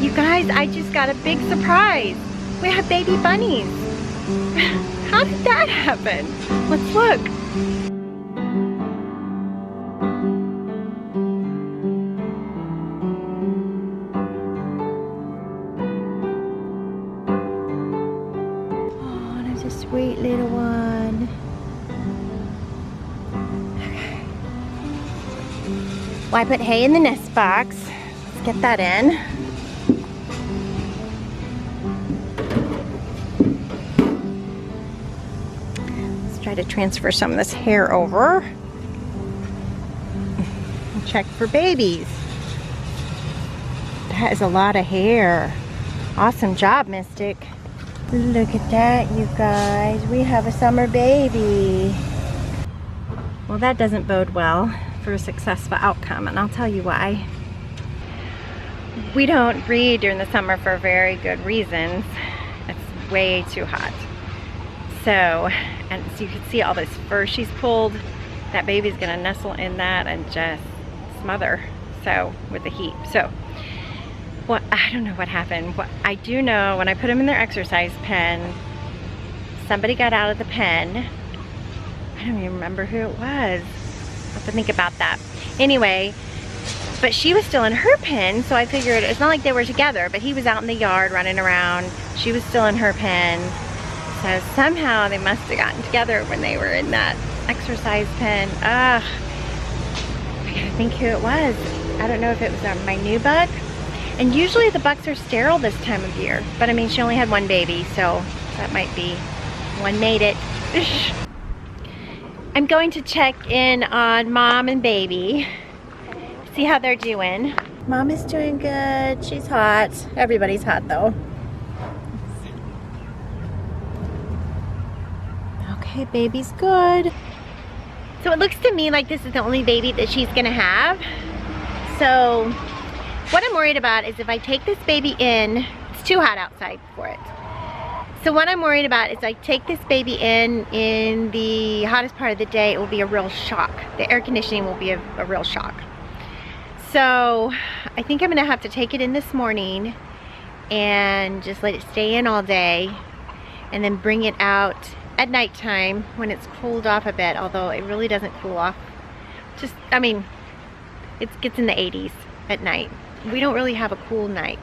You guys, I just got a big surprise. We have baby bunnies. How did that happen? Let's look. Oh, there's a sweet little one. Okay. Well, I put hay in the nest box. Let's get that in. Try to transfer some of this hair over and check for babies. That is a lot of hair. Awesome job, Mystic. Look at that, you guys. We have a summer baby. Well, that doesn't bode well for a successful outcome, and I'll tell you why. We don't breed during the summer for very good reasons. It's way too hot. So, and so you can see all this fur she's pulled. That baby's gonna nestle in that and just smother, so, with the heat. So, well, I don't know what happened. What I do know, when I put them in their exercise pen, somebody got out of the pen. I don't even remember who it was. I'll have to think about that. Anyway, but she was still in her pen, so I figured it's not like they were together, but he was out in the yard running around. She was still in her pen. So somehow they must have gotten together when they were in that exercise pen. Ugh. I gotta think who it was. I don't know if it was my new buck. And usually the bucks are sterile this time of year. But I mean, she only had one baby, so that might be one made it. I'm going to check in on mom and baby. See how they're doing. Mom is doing good. She's hot. Everybody's hot though. Okay, baby's good. So it looks to me like this is the only baby that she's gonna have. So what I'm worried about is if I take this baby in, it's too hot outside for it. So what I'm worried about is I take this baby in the hottest part of the day, it will be a real shock. The air conditioning will be a real shock. So I think I'm gonna have to take it in this morning and just let it stay in all day and then bring it out at nighttime when it's cooled off a bit, although it really doesn't cool off. Just, I mean, it gets in the 80s at night. We don't really have a cool night,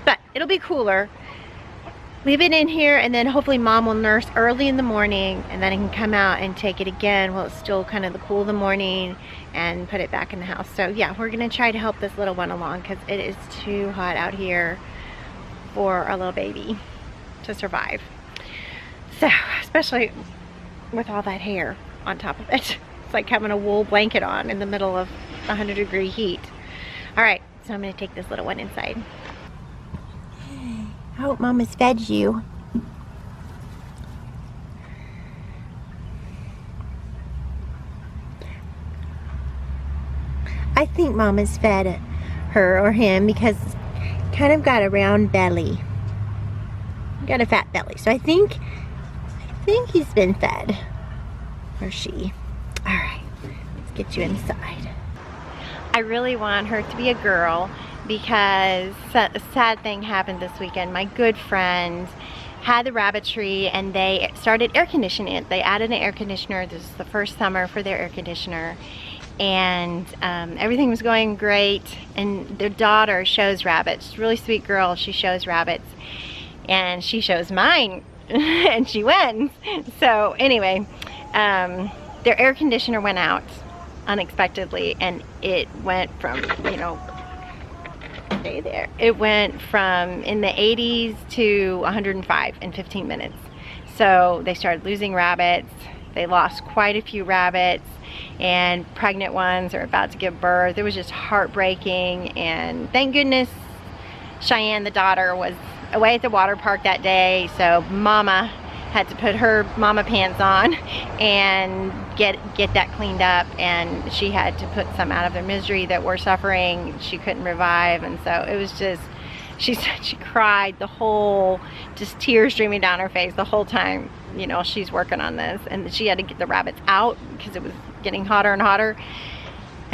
but it'll be cooler. Leave it in here and then hopefully mom will nurse early in the morning and then I can come out and take it again while it's still kind of the cool of the morning and put it back in the house. So yeah, we're gonna try to help this little one along because it is too hot out here for a little baby to survive. So, especially with all that hair on top of it. It's like having a wool blanket on in the middle of 100-degree heat. All right, so I'm gonna take this little one inside. I hope Mama's fed you. I think Mama's fed her or him because kind of got a round belly. Got a fat belly, so I think he's been fed, or she. All right, let's get you inside. I really want her to be a girl because a sad thing happened this weekend. My good friend had the rabbitry and they started air conditioning it. They added an air conditioner. This is the first summer for their air conditioner. And everything was going great. And their daughter shows rabbits. She's a really sweet girl. She shows rabbits. And she shows mine. And she wins. So anyway, their air conditioner went out unexpectedly. And it went from, you know, stay there. It went from in the 80s to 105 in 15 minutes. So they started losing rabbits. They lost quite a few rabbits, and pregnant ones are about to give birth. It was just heartbreaking, and thank goodness Cheyenne, the daughter, was away at the water park that day, so Mama had to put her mama pants on and get that cleaned up, and she had to put some out of their misery that were suffering. She couldn't revive, and so it was just, she said she cried the whole, just tears streaming down her face the whole time, you know, she's working on this, and she had to get the rabbits out because it was getting hotter and hotter.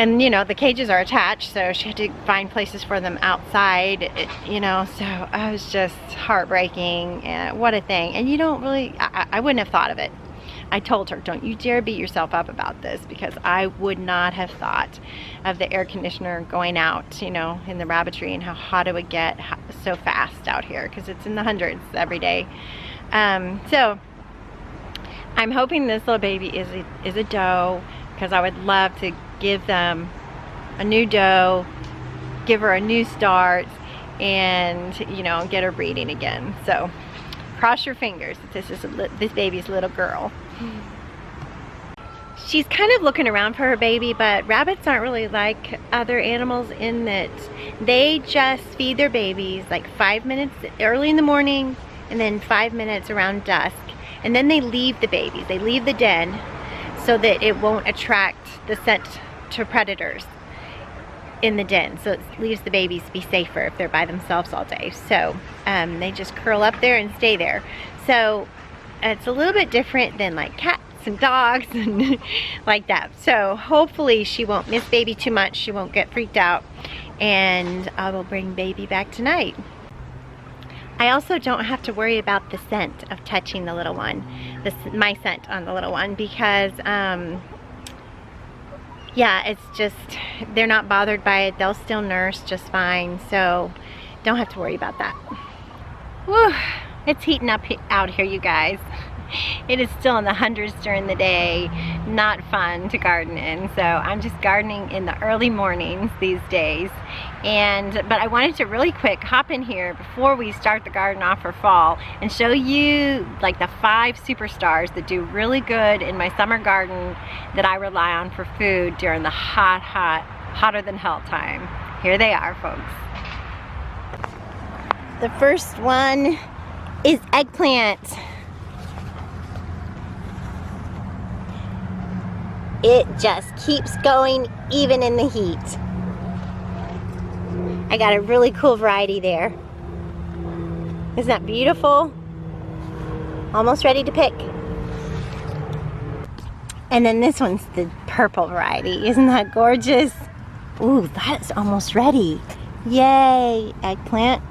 And you know, the cages are attached, so she had to find places for them outside, you know, so I was just heartbreaking. And what a thing. And you don't really, I wouldn't have thought of it. I told her, don't you dare beat yourself up about this, because I would not have thought of the air conditioner going out, you know, in the rabbitry, and how hot it would get so fast out here, because it's in the hundreds every day. So I'm hoping this little baby is a doe, because I would love to give them a new doe, give her a new start, and you know, get her breeding again. So cross your fingers that this baby's little girl. She's kind of looking around for her baby, but rabbits aren't really like other animals in that they just feed their babies like 5 minutes early in the morning and then 5 minutes around dusk, and then they leave the babies, they leave the den so that it won't attract the scent to predators in the den, so it leaves the babies to be safer if they're by themselves all day. So they just curl up there and stay there. So it's a little bit different than like cats and dogs and like that. So hopefully she won't miss baby too much, she won't get freaked out, and I will bring baby back tonight. I also don't have to worry about the scent of touching the little one, my scent on the little one, because yeah, it's just, they're not bothered by it. They'll still nurse just fine, so don't have to worry about that. Whew, it's heating up out here, you guys. It is still in the hundreds during the day. Not fun to garden in, so I'm just gardening in the early mornings these days. But I wanted to really quick hop in here before we start the garden off for fall and show you like the 5 superstars that do really good in my summer garden that I rely on for food during the hotter than hell time. Here they are, folks. The first one is eggplant. It just keeps going even in the heat. I got a really cool variety there. Isn't that beautiful? Almost ready to pick. And then this one's the purple variety. Isn't that gorgeous? Ooh, that is almost ready. Yay, eggplant.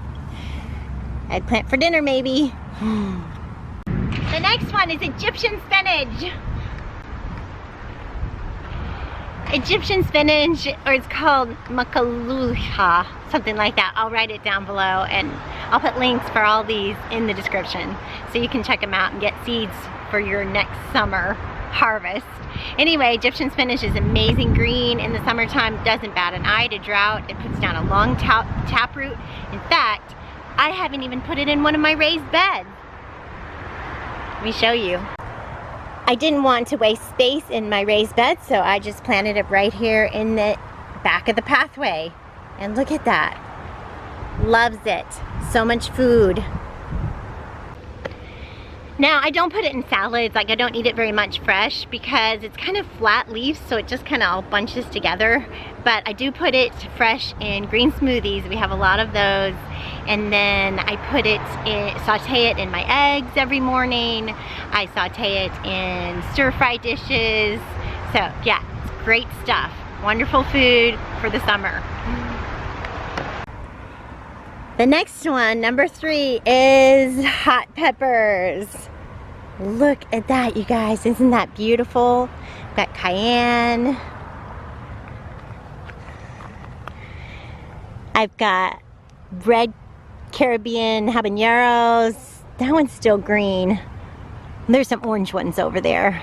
Eggplant for dinner, maybe. The next one is Egyptian spinach. Egyptian spinach, or it's called makaluha, something like that. I'll write it down below, and I'll put links for all these in the description so you can check them out and get seeds for your next summer harvest. Anyway, Egyptian spinach is amazing green in the summertime, doesn't bat an eye to drought. It puts down a long taproot. In fact, I haven't even put it in one of my raised beds. Let me show you. I didn't want to waste space in my raised bed, so I just planted it right here in the back of the pathway. And look at that. Loves it. So much food. Now, I don't put it in salads, like I don't eat it very much fresh because it's kind of flat leaves, so it just kind of all bunches together. But I do put it fresh in green smoothies. We have a lot of those. And then I put it in, saute it in my eggs every morning. I saute it in stir-fry dishes. So yeah, it's great stuff. Wonderful food for the summer. The next one, number 3, is hot peppers. Look at that, you guys. Isn't that beautiful? Got cayenne. I've got red Caribbean habaneros. That one's still green. There's some orange ones over there.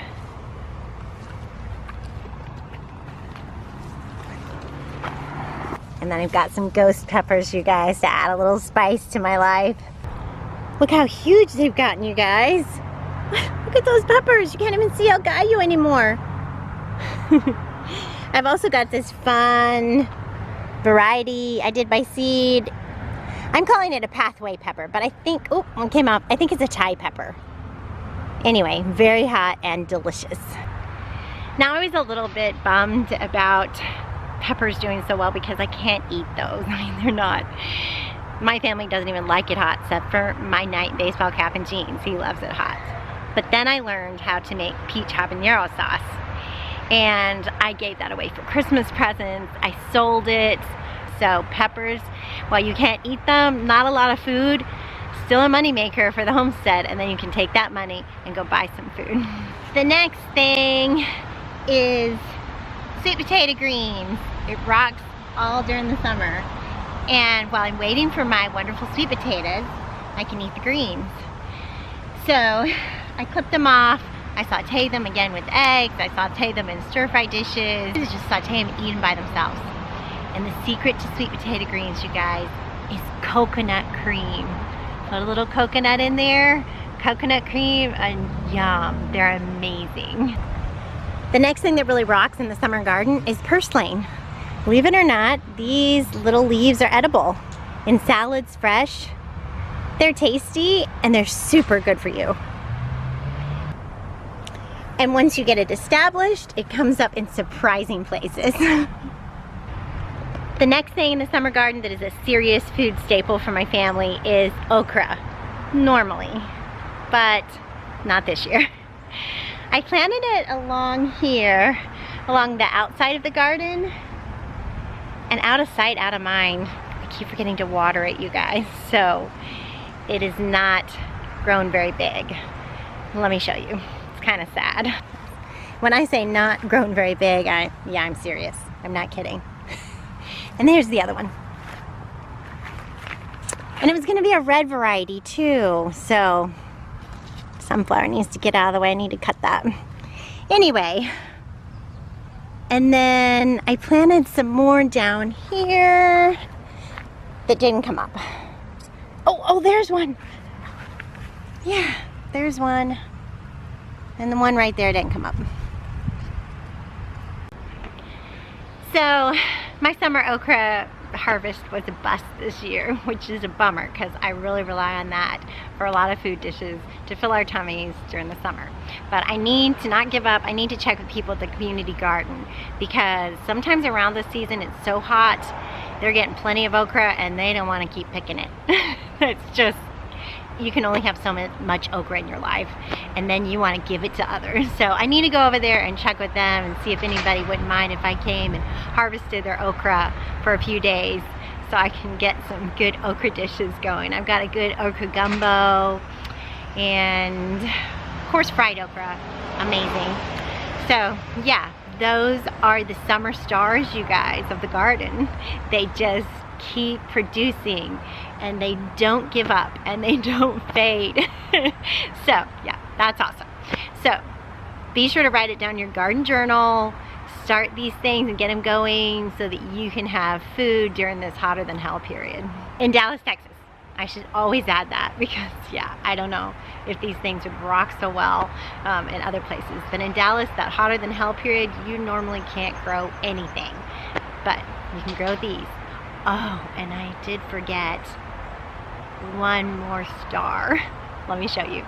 And then I've got some ghost peppers, you guys, to add a little spice to my life. Look how huge they've gotten, you guys. Look at those peppers. You can't even see El Gallo anymore. I've also got this fun variety I did by seed. I'm calling it a pathway pepper, but I think, oh, one came out. I think it's a Thai pepper. Anyway, very hot and delicious. Now I was a little bit bummed about peppers doing so well because I can't eat those. I mean, they're not. My family doesn't even like it hot except for my night baseball cap and jeans. He loves it hot. But then I learned how to make peach habanero sauce. And I gave that away for Christmas presents. I sold it. So peppers, while you can't eat them, not a lot of food, still a money maker for the homestead, and then you can take that money and go buy some food. The next thing is sweet potato greens. It rocks all during the summer. And while I'm waiting for my wonderful sweet potatoes, I can eat the greens. So I clip them off. I saute them again with eggs. I saute them in stir-fry dishes. Just saute them and eat them by themselves. And the secret to sweet potato greens, you guys, is coconut cream. Put a little coconut in there, coconut cream, and yum, they're amazing. The next thing that really rocks in the summer garden is purslane. Believe it or not, these little leaves are edible. In salads, fresh. They're tasty and they're super good for you. And once you get it established, it comes up in surprising places. The next thing in the summer garden that is a serious food staple for my family is okra. Normally, but not this year. I planted it along here, along the outside of the garden, and out of sight, out of mind. I keep forgetting to water it, you guys, so it is not grown very big. Let me show you. It's kind of sad. When I say not grown very big, yeah, I'm serious. I'm not kidding. And there's the other one. And it was gonna be a red variety too, so sunflower needs to get out of the way. I need to cut that. Anyway, and then I planted some more down here that didn't come up. Oh, there's one. Yeah, there's one. And the one right there didn't come up. So my summer okra harvest was a bust this year, which is a bummer because I really rely on that for a lot of food dishes to fill our tummies during the summer. But I need to not give up. I need to check with people at the community garden because sometimes around this season it's so hot, they're getting plenty of okra and they don't want to keep picking it. It's just, you can only have so much okra in your life, and then you want to give it to others. So I need to go over there and check with them and see if anybody wouldn't mind if I came and harvested their okra for a few days so I can get some good okra dishes going. I've got a good okra gumbo and of course fried okra, amazing. So yeah, those are the summer stars, you guys, of the garden. They just keep producing and they don't give up and they don't fade. So yeah, that's awesome. So be sure to write it down in your garden journal, start these things and get them going so that you can have food during this hotter than hell period. In Dallas, Texas, I should always add that because yeah, I don't know if these things would rock so well in other places, but in Dallas, that hotter than hell period, you normally can't grow anything, but you can grow these. Oh, and I did forget one more star. Let me show you.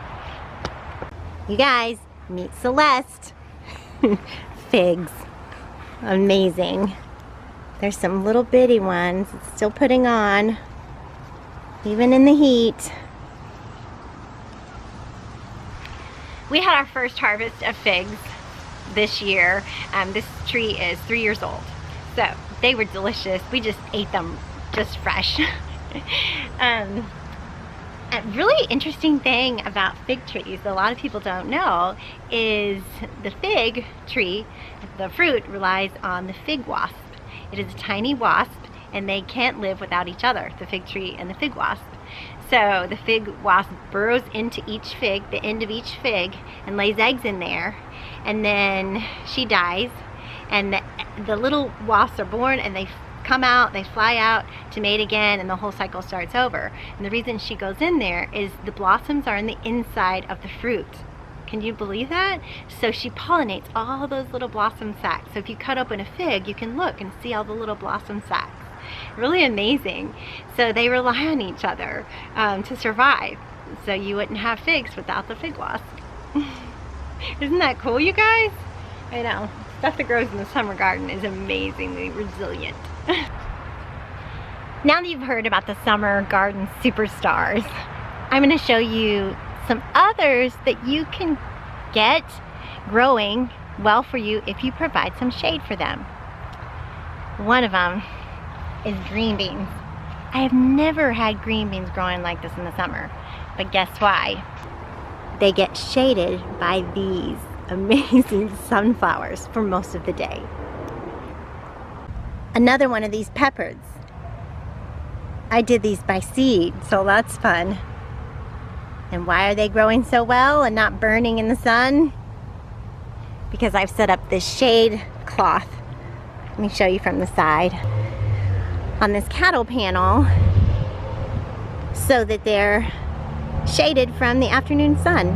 You guys, meet Celeste. Figs. Amazing. There's some little bitty ones. It's still putting on, even in the heat. We had our first harvest of figs this year. This tree is 3 years old. So they were delicious. We just ate them just fresh. A really interesting thing about fig trees that a lot of people don't know is the fig tree, the fruit relies on the fig wasp. It is a tiny wasp and they can't live without each other, the fig tree and the fig wasp. So the fig wasp burrows into each fig, the end of each fig, and lays eggs in there, and then she dies and the little wasps are born and they come out, they fly out to mate again, and the whole cycle starts over. And the reason she goes in there is the blossoms are on the inside of the fruit. Can you believe that? So she pollinates all those little blossom sacs. So if you cut open a fig, you can look and see all the little blossom sacs. Really amazing. So they rely on each other to survive. So you wouldn't have figs without the fig wasp. Isn't that cool, you guys? I know. Stuff that grows in the summer garden is amazingly resilient. Now that you've heard about the summer garden superstars, I'm going to show you some others that you can get growing well for you if you provide some shade for them. One of them is green beans. I have never had green beans growing like this in the summer, but guess why? They get shaded by these amazing sunflowers for most of the day. Another one of these peppers. I did these by seed, so that's fun. And why are they growing so well and not burning in the sun? Because I've set up this shade cloth. Let me show you from the side. On this cattle panel, so that they're shaded from the afternoon sun.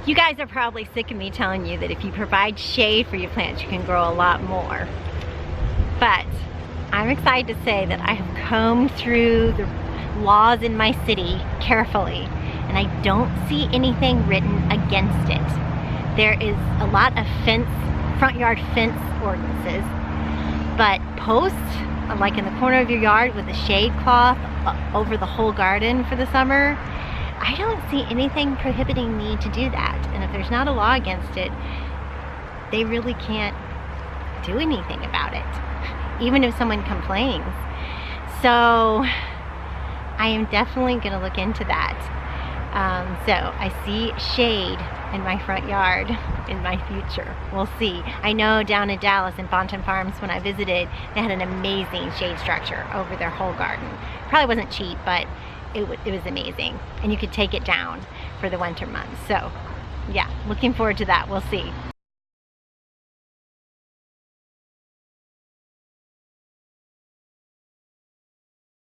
You guys are probably sick of me telling you that if you provide shade for your plants, you can grow a lot more. But I'm excited to say that I have combed through the laws in my city carefully, and I don't see anything written against it. There is a lot of front yard fence ordinances, but posts, like in the corner of your yard with a shade cloth over the whole garden for the summer, I don't see anything prohibiting me to do that. And if there's not a law against it, they really can't do anything about it, even if someone complains. So I am definitely going to look into that. So I see shade in my front yard in my future. We'll see. I know down in Dallas in Bonton Farms, when I visited, they had an amazing shade structure over their whole garden. Probably wasn't cheap, but it was amazing. And you could take it down for the winter months. So yeah, looking forward to that. We'll see.